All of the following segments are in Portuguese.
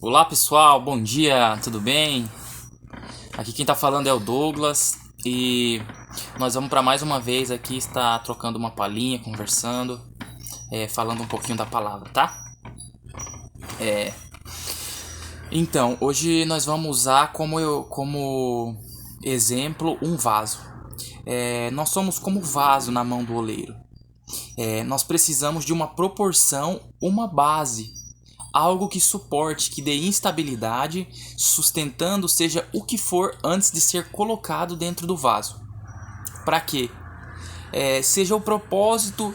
Olá pessoal, bom dia, tudo bem? Aqui quem tá falando é o Douglas e nós vamos para mais uma vez aqui estar trocando uma palhinha, conversando, falando um pouquinho da palavra, tá? Então, hoje nós vamos usar como exemplo um vaso. Nós somos como vaso na mão do oleiro. Nós precisamos de uma proporção, uma base, algo que suporte, que dê instabilidade, sustentando seja o que for antes de ser colocado dentro do vaso. Para quê? Seja o propósito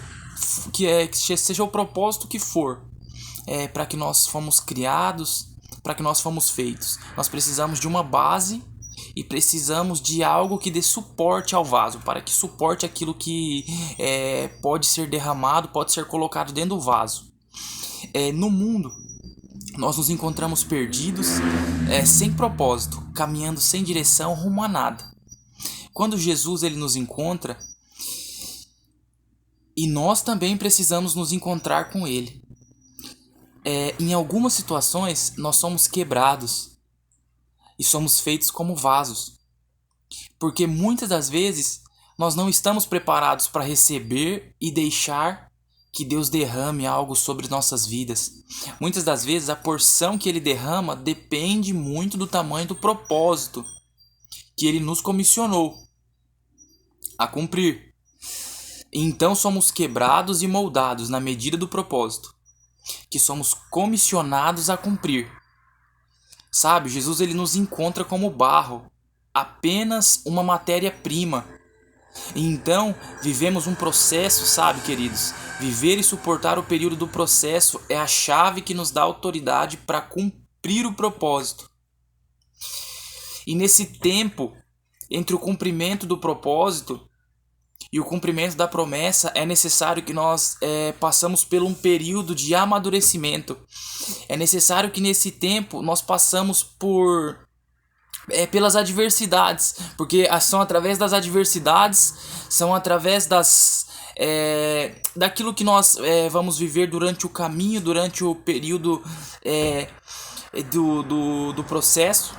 seja o propósito que for, para que nós fomos criados, para que nós fomos feitos. Nós precisamos de uma base e precisamos de algo que dê suporte ao vaso, para que suporte aquilo que pode ser derramado, pode ser colocado dentro do vaso. No mundo, nós nos encontramos perdidos, sem propósito, caminhando sem direção rumo a nada. Quando Jesus ele nos encontra, e nós também precisamos nos encontrar com ele. Em algumas situações, nós somos quebrados e somos feitos como vasos, porque muitas das vezes nós não estamos preparados para receber e deixar que Deus derrame algo sobre nossas vidas. Muitas das vezes a porção que Ele derrama depende muito do tamanho do propósito que Ele nos comissionou a cumprir. Então somos quebrados e moldados na medida do propósito que somos comissionados a cumprir. Sabe, Jesus ele nos encontra como barro, apenas uma matéria-prima. E então vivemos um processo, sabe, queridos? Viver e suportar o período do processo é a chave que nos dá autoridade para cumprir o propósito. E nesse tempo, entre o cumprimento do propósito e o cumprimento da promessa, é necessário que nós passamos por um período de amadurecimento. É necessário que nesse tempo nós passamos pelas adversidades, porque são através das adversidades, são através daquilo que nós vamos viver durante o caminho, durante o período do processo.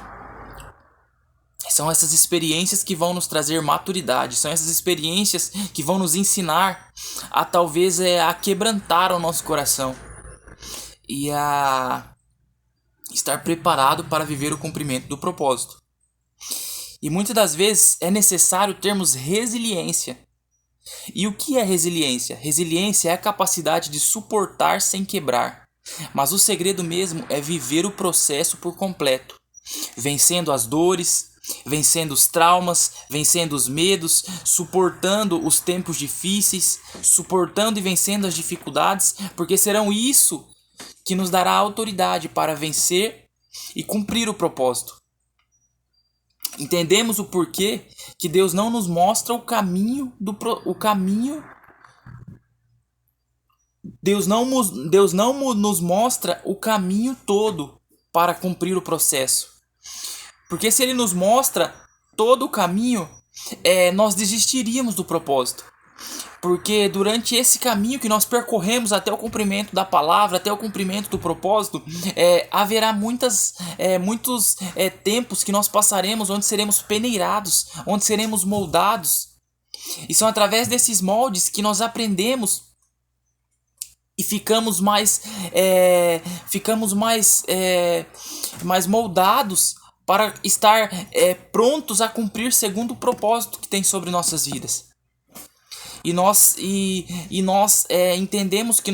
São essas experiências que vão nos trazer maturidade, são essas experiências que vão nos ensinar a talvez a quebrantar o nosso coração e a estar preparado para viver o cumprimento do propósito. E muitas das vezes é necessário termos resiliência. E o que é resiliência? Resiliência é a capacidade de suportar sem quebrar. Mas o segredo mesmo é viver o processo por completo, vencendo as dores, vencendo os traumas, vencendo os medos, suportando os tempos difíceis, suportando e vencendo as dificuldades, porque serão isso que nos dará autoridade para vencer e cumprir o propósito. Entendemos o porquê que Deus não nos mostra o caminho Deus não nos mostra o caminho todo para cumprir o processo. Porque se Ele nos mostra todo o caminho, nós desistiríamos do propósito. Porque durante esse caminho que nós percorremos até o cumprimento da palavra, até o cumprimento do propósito, haverá muitos tempos que nós passaremos onde seremos peneirados, onde seremos moldados. E são através desses moldes que nós aprendemos e ficamos mais moldados para estar prontos a cumprir segundo o propósito que tem sobre nossas vidas. E nós entendemos que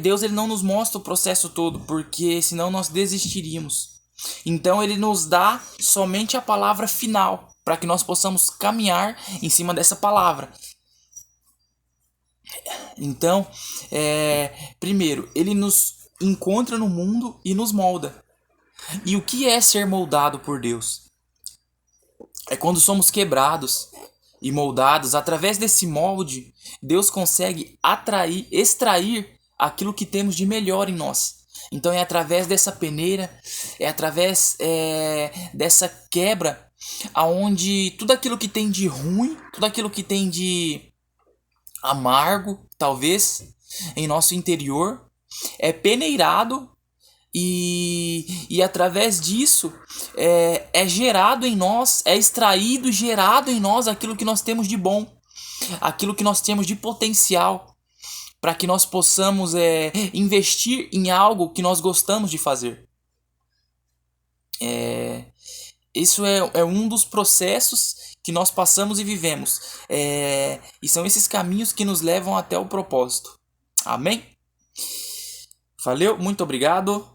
Deus ele não nos mostra o processo todo, porque senão nós desistiríamos. Então ele nos dá somente a palavra final, para que nós possamos caminhar em cima dessa palavra. Então, primeiro, ele nos encontra no mundo e nos molda. E o que é ser moldado por Deus? É quando somos quebrados e moldados. Através desse molde, Deus consegue extrair aquilo que temos de melhor em nós. Então é através dessa peneira, é através dessa quebra, aonde tudo aquilo que tem de ruim, tudo aquilo que tem de amargo, talvez, em nosso interior, é peneirado E através disso é gerado em nós, é extraído e gerado em nós aquilo que nós temos de bom, aquilo que nós temos de potencial, para que nós possamos investir em algo que nós gostamos de fazer. Isso é um dos processos que nós passamos e vivemos. E são esses caminhos que nos levam até o propósito. Amém? Valeu, muito obrigado.